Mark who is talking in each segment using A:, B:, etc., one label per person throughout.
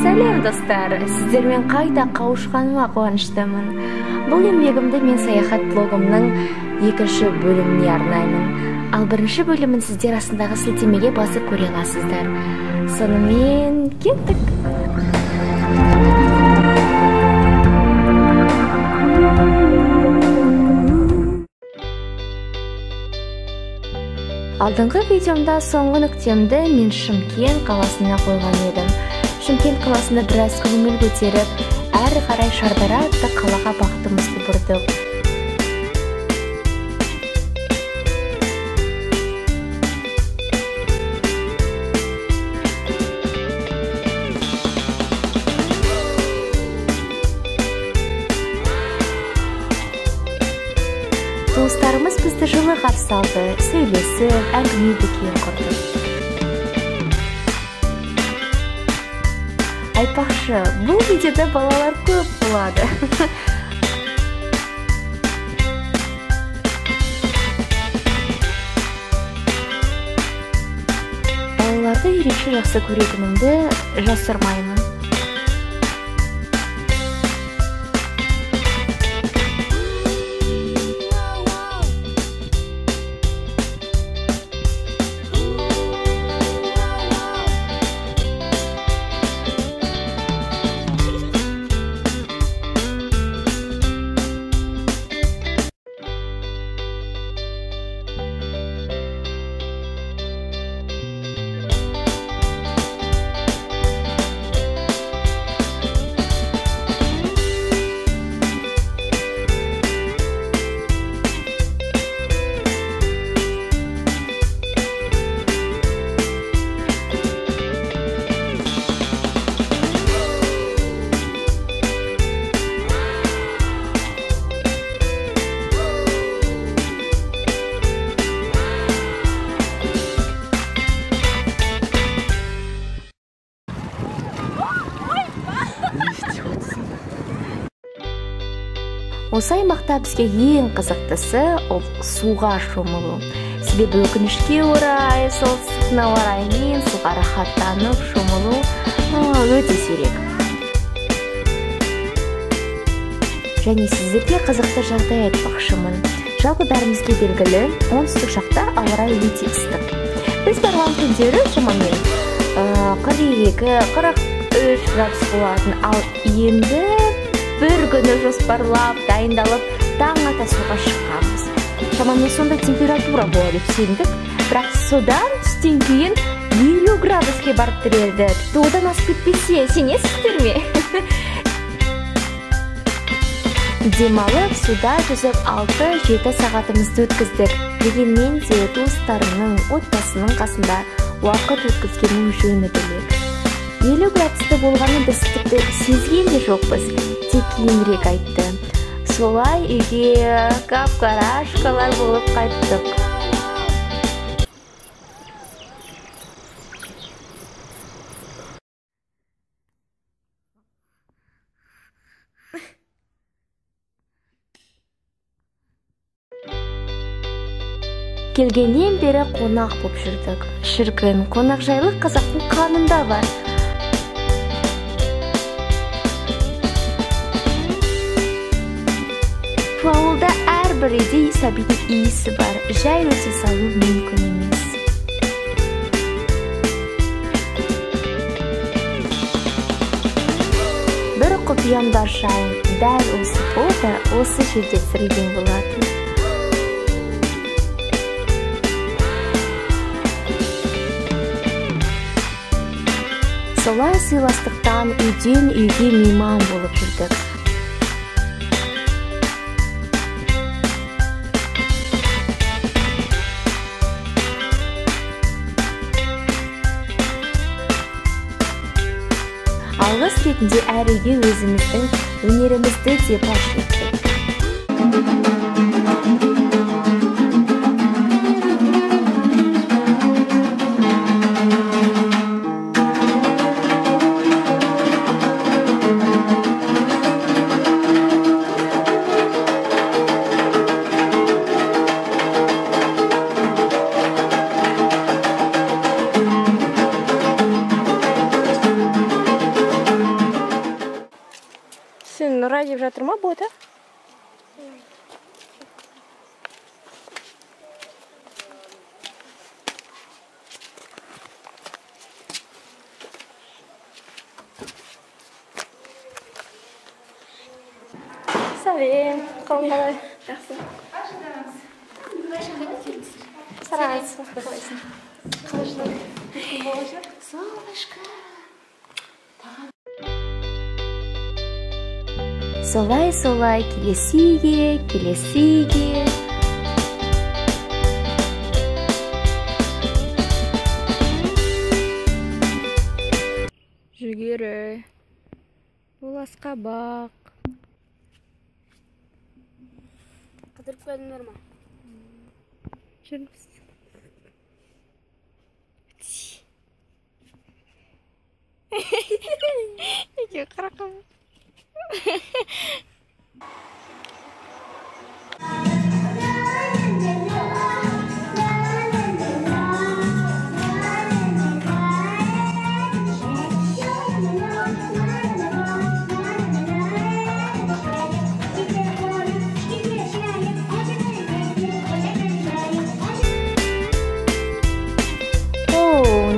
A: Сәлем достар, сіздермен қайта қауышқаныма қуаныштымын. Бұл еңбегімді мен саяхат блогымның екінші бөліміне арнаймын. Ал бірінші бөлімін сіздер астындағы сілтемеге басып көре аласыздар. Сонымен кеттік. Алдыңғы видеомда соңғы нүктемді мен Шымкент қаласына қойған едім. Шымкент қаласында біраз көңіл көтеріп, әрі қарай Шардара атты қалаға бағытымызды бұрдық. Туыстарымыз бізді жылы қарсы алды, сөйлесіп, әңгіме-дүкен құрдық. Айтпақшы, бұл видеода балалар көп болады. Балаларды ерекше жақсы көретінімді жасырмаймын. Осы аймақта бізге ең қызықтысы ол суға шомылу. Себебі өкінішке орай, солтүстіктің ауа райымен суға рахаттанып шомылу өте сирек. Және сіздерге қызықты жағдай айтпақшымын. Жалпы бәрімізге белгілі, оңтүстік жақта ауа райы өте ыстық. Біз барған күндері шамамен 42-43 градус болатын, ал енді бір күні жоспарлап, дайындалып, таң ата суға шыққанбыз. Шамамен сондай температура болады деп сендік, бірақ содан түстен кейін 50 градуске барып тірелді. Одан асып кетпесе, сенесіздер ме? Демалып, суда жүзіп 6-7 сағатымызды өткіздік. Дегенмен де туыстарының, отбасының қасында уақыт өткізгеннің жөні бөлек. 50 градусты болғаны біз тіпті сезген де жоқпыз, тек кейінірек айтты. Солай үйге қап-қарашқалар болып қайттық. Келгеннен бері қонақ боп жүрдік. Шіркін, қонақжайлық қазақтың қанында бар. Ауылда әрбір үйде сәбидің иісі бар, жай өте салу мүмкін емес. Бір құпиямдар жайын, дәл осы фото осы жерде түсірілген болатын. Солай сыйластықтан үйден үйге мейман болып жүрдік. Алғыс ретінде әр үйге өзіміздің өнерімізді де паш еттік. Нұрай деп жатыр ма бота? Сәлем, қалың қалай?
B: Жақсы.
A: Сараңыз.
B: Солнышко.
A: Солай-солай, келесі үйге. Жүгері, бұл асқабақ.
B: Қыдырып келдіңдер ма?
A: Жүрміз. Еке қарақым.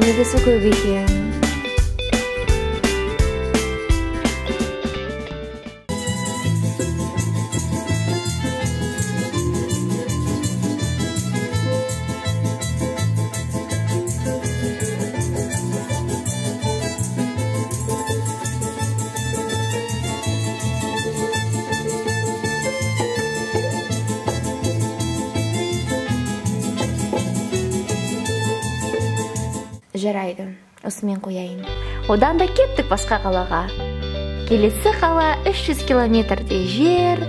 A: Негізі көп екен. Жарайды, осымен қояйын. Одан да кеттік басқа қалаға. Келесі қала 300 километрде жер.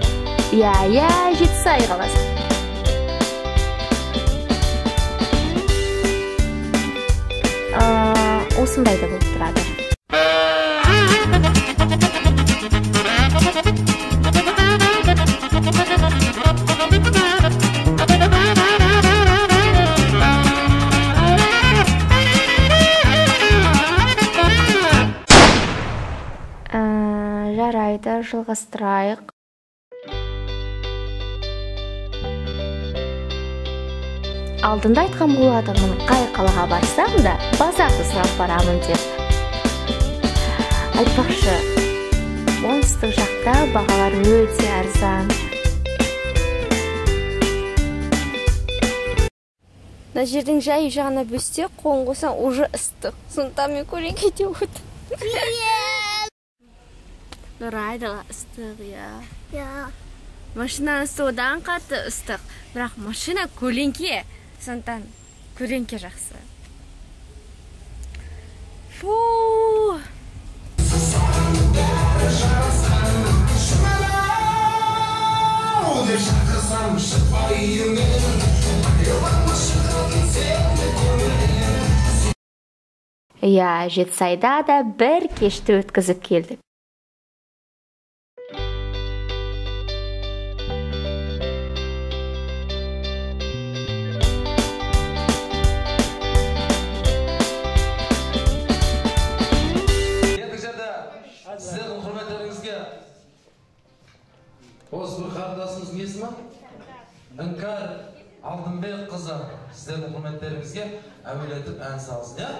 A: Жетісай қаласы. Осындай да болып тұрады. Жарайды, жалғастырайық. Алдында айтқан болатынмын, қай қалаға барсам да базарды сұрап барамын деп. Айтпақшы, оңтүстік жақта бағалар өте арзан.
B: Мына жердің жай жағына бөсте, қолын қойсаң уже ыстық. Сондықтан мен көлеңке деп отырмын. Нұрайды ыстық, я. Машинаның ыстығы одан қатты ыстық. Бірақ машина көлеңке. Сондықтан көлеңке жақсы. Фу!
A: Жетісайда да бір кешті өткізіп келдік.
C: Сіздердің құрметтеріңізге осы бір қарындасымыздың есімі Іңкәр Алтынбек қызы сіздердің құрметтеріңізге әуелетіп ән салсын,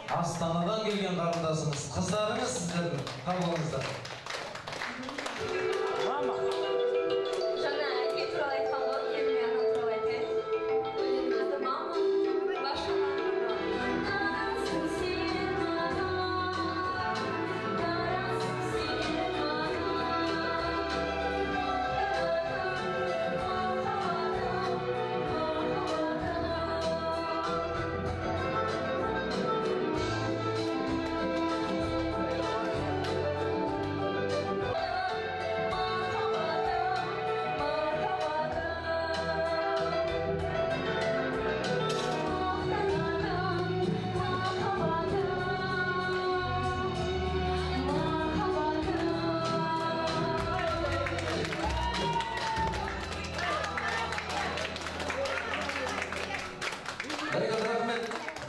C: Астанадан келген қарындасымыз, қыздарыңыз сіздердің қабылыңыздар.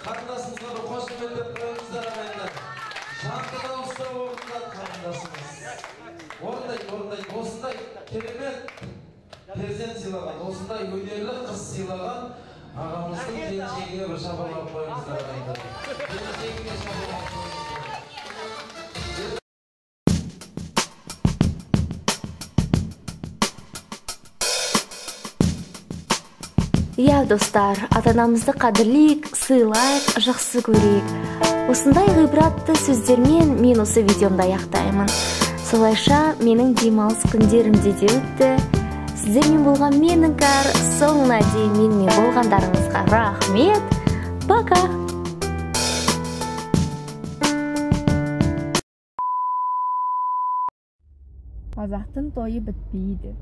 C: Қарындасымызға бір қош келіп қойыңыздар ағайындар. Жанды дауыста орындап қарындасымыз. орындайды. Осындай керемет перзент сыйлаған, осындай өнерлі қыз сыйлаған ағамыздың келіншегіне бір шапалақ алып қойыңыздар. Келіншегіне шапалақ алып қойыңыздар.
A: Иә, достар, ата-анамызды қадірлейік, сыйлайық, жақсы көрейік. Осындай ғибратты сөздермен мен осы видеомды аяқтаймын. Солайша менің демалыс күндерімде де өтті. Сіздермен болған мен Іңкәр, соңына дейін менімен болғандарыңызға рахмет. Пока! Қазақтың тойы бітпейді.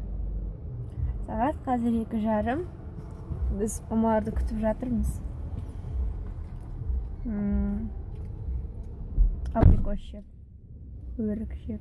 A: Сағат қазір 2:30. Біз мамаларды күтіп жатырмыз. Абрикос жеп, өрік жеп.